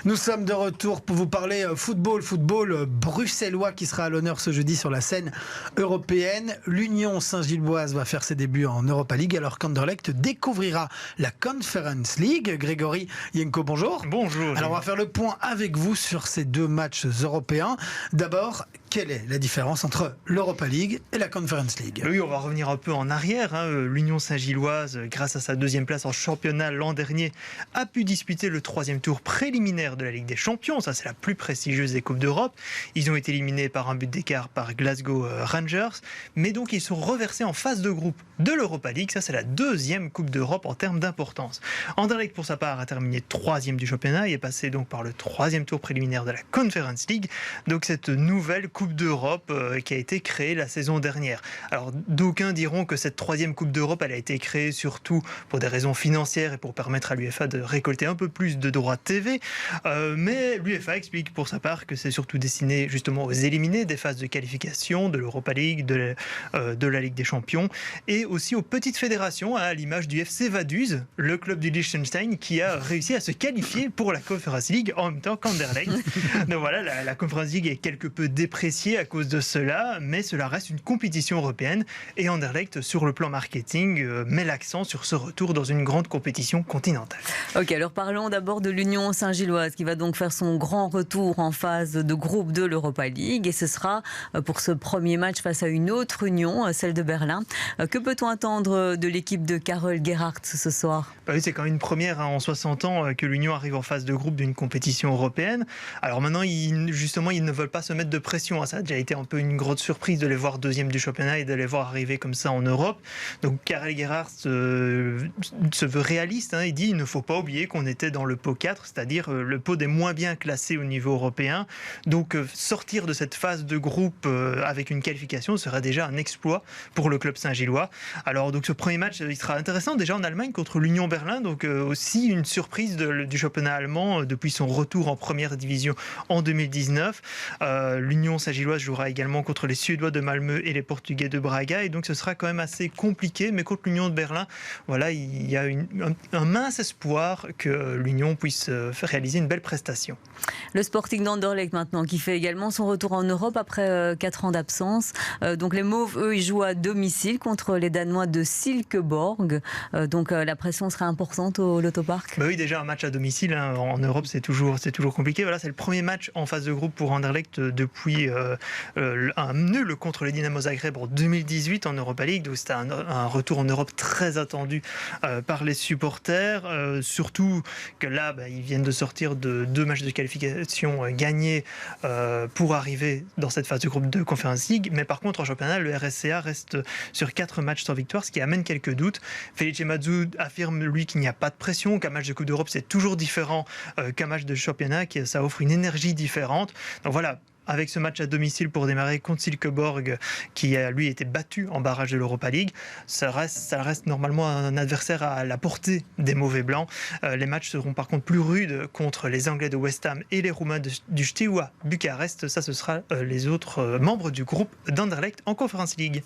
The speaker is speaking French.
Nous sommes de retour pour vous parler football bruxellois qui sera à l'honneur ce jeudi sur la scène européenne. L'Union Saint-Gilloise va faire ses débuts en Europa League alors qu'Anderlecht découvrira la Conference League. Grégory Yenko, bonjour. Bonjour. Alors on va faire le point avec vous sur ces deux matchs européens. D'abord, quelle est la différence entre l'Europa League et la Conference League ? Oui, on va revenir un peu en arrière. L'Union Saint-Gilloise, grâce à sa deuxième place en championnat l'an dernier, a pu disputer le troisième tour préliminaire de la Ligue des Champions. Ça, c'est la plus prestigieuse des Coupes d'Europe. Ils ont été éliminés par un but d'écart par Glasgow Rangers. Mais donc, ils sont reversés en phase de groupe de l'Europa League. Ça, c'est la deuxième Coupe d'Europe en termes d'importance. Anderlecht, pour sa part, a terminé troisième du championnat et est passé donc par le troisième tour préliminaire de la Conference League. Donc, cette nouvelle Coupe d'Europe qui a été créée la saison dernière. Alors, d'aucuns diront que cette troisième Coupe d'Europe, elle a été créée surtout pour des raisons financières et pour permettre à l'UEFA de récolter un peu plus de droits TV. Mais l'UEFA explique pour sa part que c'est surtout destiné justement aux éliminés des phases de qualification de l'Europa League, de la Ligue des Champions et aussi aux petites fédérations, à l'image du FC Vaduz, le club du Liechtenstein qui a réussi à se qualifier pour la Conference League en même temps qu'Anderlecht. Donc voilà, la Conference League est quelque peu dépréciée à cause de cela, mais cela reste une compétition européenne et Anderlecht, sur le plan marketing, met l'accent sur ce retour dans une grande compétition continentale. Ok, alors parlons d'abord de l'Union Saint-Gilloise qui va donc faire son grand retour en phase de groupe de l'Europa League et ce sera pour ce premier match face à une autre Union, celle de Berlin. Que peut-on attendre de l'équipe de Karel Gerhardt ce soir ? Oui, c'est quand même une première en 60 ans que l'Union arrive en phase de groupe d'une compétition européenne. Alors maintenant, ils ne veulent pas se mettre de pression. Ça a déjà été un peu une grosse surprise de les voir deuxième du championnat et de les voir arriver comme ça en Europe. Donc Karel Gerhardt se veut réaliste. Il dit il ne faut pas oublier qu'on était dans le pot 4, c'est-à-dire le pot des moins bien classés au niveau européen. Donc sortir de cette phase de groupe avec une qualification serait déjà un exploit pour le club saint-gillois. Alors donc ce premier match, il sera intéressant déjà en Allemagne contre l'Union Berlin. Donc aussi une surprise du championnat allemand depuis son retour en première division en 2019. L'Union Saint-Gilloise jouera également contre les Suédois de Malmö et les Portugais de Braga et donc ce sera quand même assez compliqué, mais contre l'Union de Berlin, voilà, il y a un mince espoir que l'Union puisse réaliser une belle prestation. Le Sporting d'Anderlecht maintenant qui fait également son retour en Europe après 4 ans d'absence. Donc les Mauves, eux, ils jouent à domicile contre les Danois de Silkeborg. Donc la pression sera importante au Lottopark. Oui, déjà un match à domicile en Europe, c'est toujours compliqué. Voilà, c'est le premier match en phase de groupe pour Anderlecht depuis un nul contre le Dynamo Zagreb en 2018 en Europa League. Donc c'était un retour en Europe très attendu par les supporters. Surtout que là, ils viennent de sortir de 2 matchs de qualification gagnés pour arriver dans cette phase de groupe de Conference League. Mais par contre, en championnat, le RSCA reste sur 4 matchs sans victoire, ce qui amène quelques doutes. Felice Mazzu affirme, lui, qu'il n'y a pas de pression, qu'un match de Coupe d'Europe, c'est toujours différent qu'un match de championnat, que ça offre une énergie différente. Donc voilà, avec ce match à domicile pour démarrer contre Silkeborg, qui a lui été battu en barrage de l'Europa League, ça reste normalement un adversaire à la portée des mauvais blancs. Les matchs seront par contre plus rudes contre les Anglais de West Ham et les Roumains du Steaua Bucarest. Ça, ce sera les autres membres du groupe d'Anderlecht en Conference League.